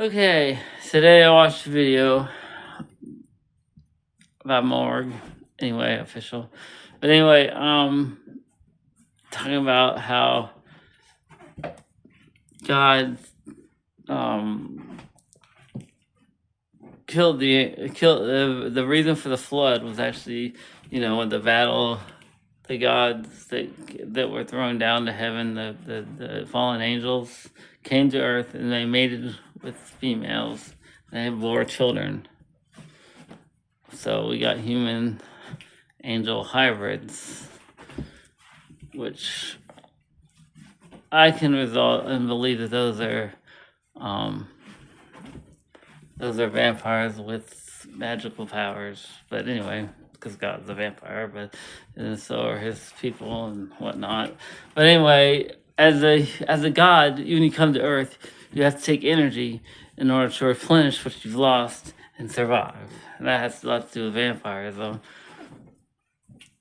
Okay, today I watched a video about Morgue. Anyway, official. But anyway, talking about how God killed the reason for the flood was actually, when the battle, the gods that were thrown down to heaven, the fallen angels came to earth and they mated with females. They bore children. So we got human angel hybrids, which I can result and believe that those are vampires with magical powers. But anyway, because God's a vampire, but and so are his people and whatnot. But anyway, as a god, when you come to Earth, you have to take energy in order to replenish what you've lost and survive. And that has a lot to do with vampires, though,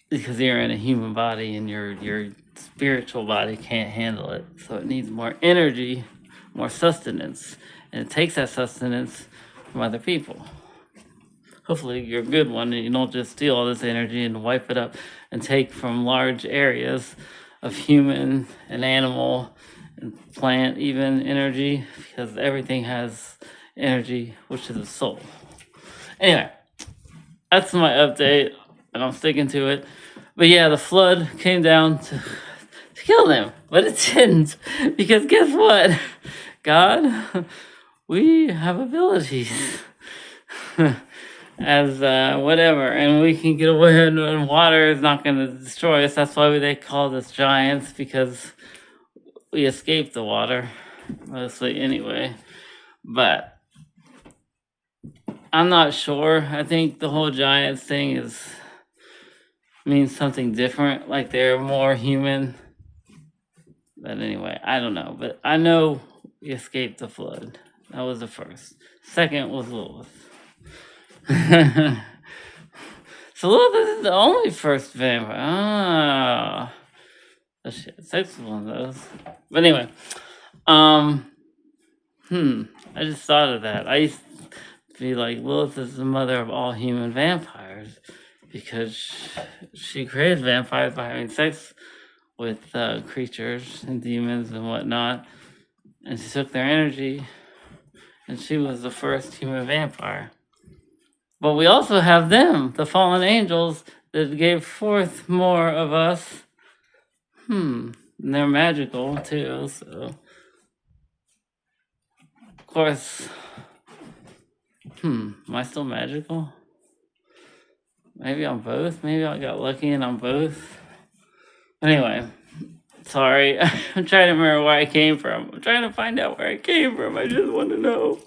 because you're in a human body and your spiritual body can't handle it. So it needs more energy, more sustenance, and it takes that sustenance from other people. Hopefully you're a good one and you don't just steal all this energy and wipe it up and take from large areas of human and animal and plant even energy, because everything has energy, which is a soul. Anyway, that's my update and I'm sticking to it. But yeah, the flood came down to kill them, but it didn't, because guess what? God, we have abilities as whatever, and we can get away, and water is not going to destroy us. That's why they call us giants, because we escaped the water, mostly anyway. But I'm not sure. I think the whole giants thing means something different, like they're more human. But anyway, I don't know. But I know we escaped the flood. That was the first. Second was Lilith. So Lilith is the only first vampire. Ah. Oh shit, sex was one of those. But anyway, I just thought of that. I used to be like, Lilith is the mother of all human vampires, because she created vampires by having sex with creatures and demons and whatnot, and she took their energy, and she was the first human vampire. But we also have them, the fallen angels, that gave forth more of us. And they're magical too, so of course. Am I still magical? Maybe I'm both. Maybe I got lucky and I'm both. Anyway, sorry. I'm trying to remember where I came from. I'm trying to find out where I came from. I just want to know.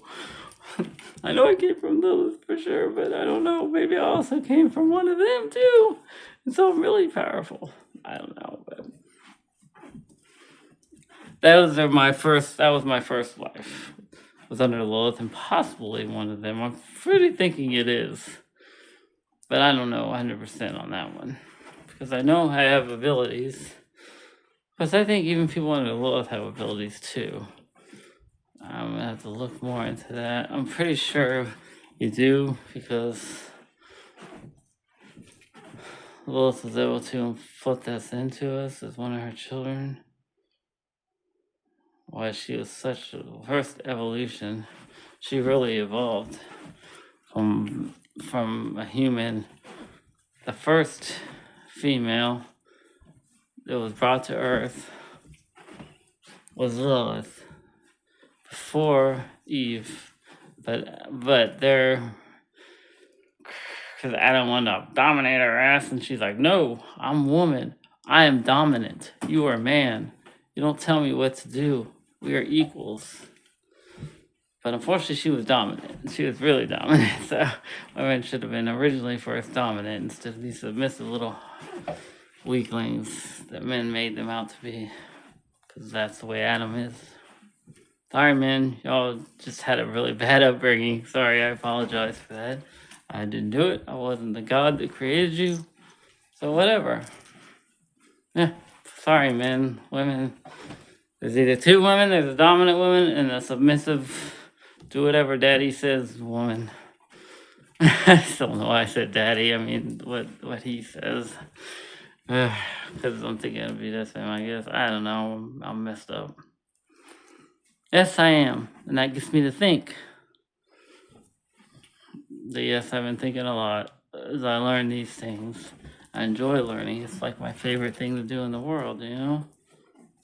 I know I came from Lilith for sure, but I don't know. Maybe I also came from one of them too. And so I'm really powerful. I don't know, but that was my first life. Was under Lilith, and possibly one of them. I'm pretty thinking it is. But I don't know 100% on that one, because I know I have abilities. Because I think even people under Lilith have abilities too. I'm going to have to look more into that. I'm pretty sure you do, because Lilith was able to inflict this into us as one of her children. Why she was such a first evolution. She really evolved from a human. The first female that was brought to Earth was Lilith before Eve, but they're, because Adam wanted to dominate her ass, and she's like, no, I'm woman. I am dominant. You are man. You don't tell me what to do. We are equals. But unfortunately, she was dominant. She was really dominant. So women should have been originally first dominant instead of these submissive little weaklings that men made them out to be. Because that's the way Adam is. Sorry, men. Y'all just had a really bad upbringing. Sorry, I apologize for that. I didn't do it. I wasn't the God that created you. So whatever. Yeah. Sorry, men, women. There's either two women. There's a dominant woman and a submissive Do whatever daddy says, woman. I still don't know why I said daddy. I mean, what he says. Because I'm thinking it'd be the same, I guess. I don't know. I'm messed up. Yes, I am. And that gets me to think. Yes, I've been thinking a lot as I learn these things. I enjoy learning. It's like my favorite thing to do in the world, you know?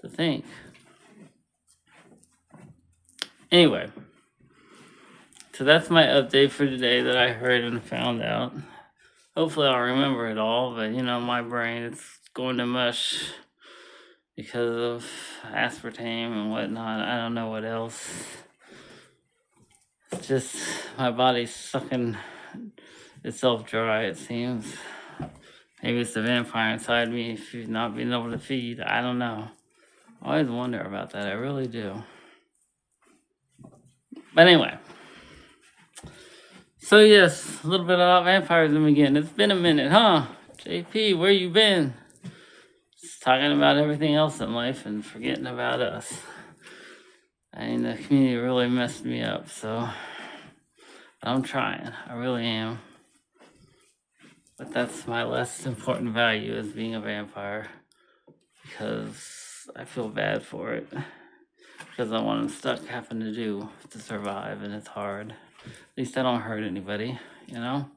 To think. Anyway. So that's my update for today that I heard and found out. Hopefully I'll remember it all, but you know, my brain, it's going to mush because of aspartame and whatnot. I don't know what else. It's just my body's sucking itself dry, it seems. Maybe it's the vampire inside me if you've not been able to feed. I don't know. I always wonder about that. I really do. But anyway. So yes, a little bit about vampirism again. It's been a minute, huh? JP, where you been? Just talking about everything else in life and forgetting about us. I mean, the community really messed me up, so I'm trying. I really am. But that's my less important value as being a vampire, because I feel bad for it. Because I'm what I'm stuck having to do to survive, and it's hard. At least I don't hurt anybody, you know?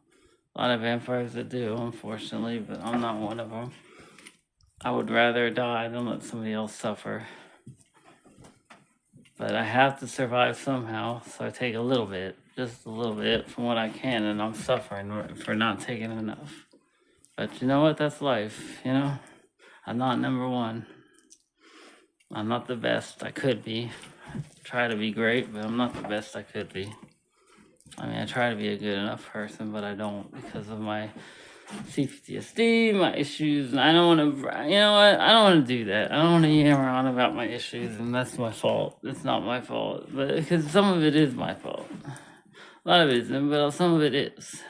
A lot of vampires that do, unfortunately, but I'm not one of them. I would rather die than let somebody else suffer. But I have to survive somehow, so I take a little bit, just a little bit from what I can, and I'm suffering for not taking enough. But you know what? That's life, you know? I'm not number one. I'm not the best I could be. Try to be great, but I'm not the best I could be. I mean, I try to be a good enough person, but I don't because of my CPTSD, my issues, and I don't want to, you know what? I don't want to do that. I don't want to yammer on about my issues, and that's my fault. It's not my fault, but because some of it is my fault. A lot of it isn't, but some of it is.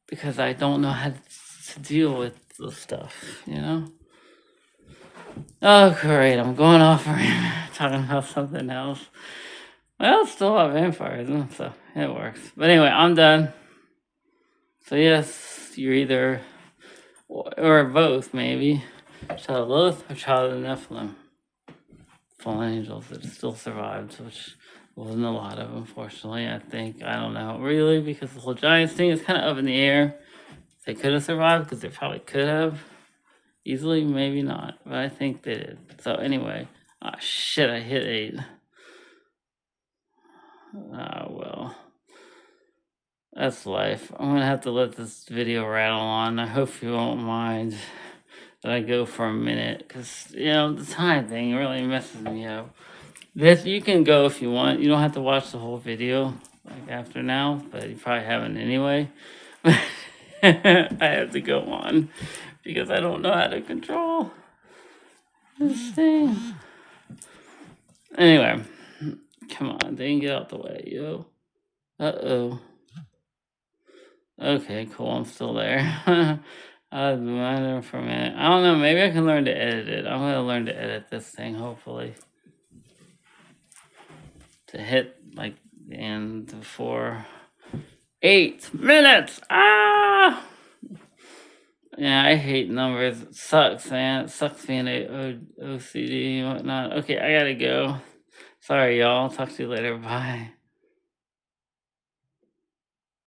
Because I don't know how to deal with the stuff, you know? Oh, great. I'm going off talking about something else. Well, it's still about vampirism, so it works. But anyway, I'm done. So yes, you're either, or both maybe, child of Lilith or child of the Nephilim. Fallen angels that still survived, which wasn't a lot of, unfortunately, I think. I don't know, really, because the whole giants thing is kind of up in the air. They could have survived, because they probably could have. Easily, maybe not, but I think they did. So anyway, shit, I hit 8. Well, that's life. I'm gonna have to let this video rattle on. I hope you won't mind that I go for a minute, because, you know, the time thing really messes me up. This, you can go if you want. You don't have to watch the whole video, like, after now, but you probably haven't anyway. I have to go on, because I don't know how to control this thing. Anyway, come on, dang, get out the way, yo. Uh-oh. Okay, cool, I'm still there. I was wondering for a minute. I don't know, maybe I can learn to edit it. I'm gonna learn to edit this thing, hopefully. To hit, like, the end before 8 minutes! Ah! Yeah, I hate numbers. It sucks, man. It sucks being OCD and whatnot. Okay, I gotta go. Sorry, y'all. Talk to you later. Bye.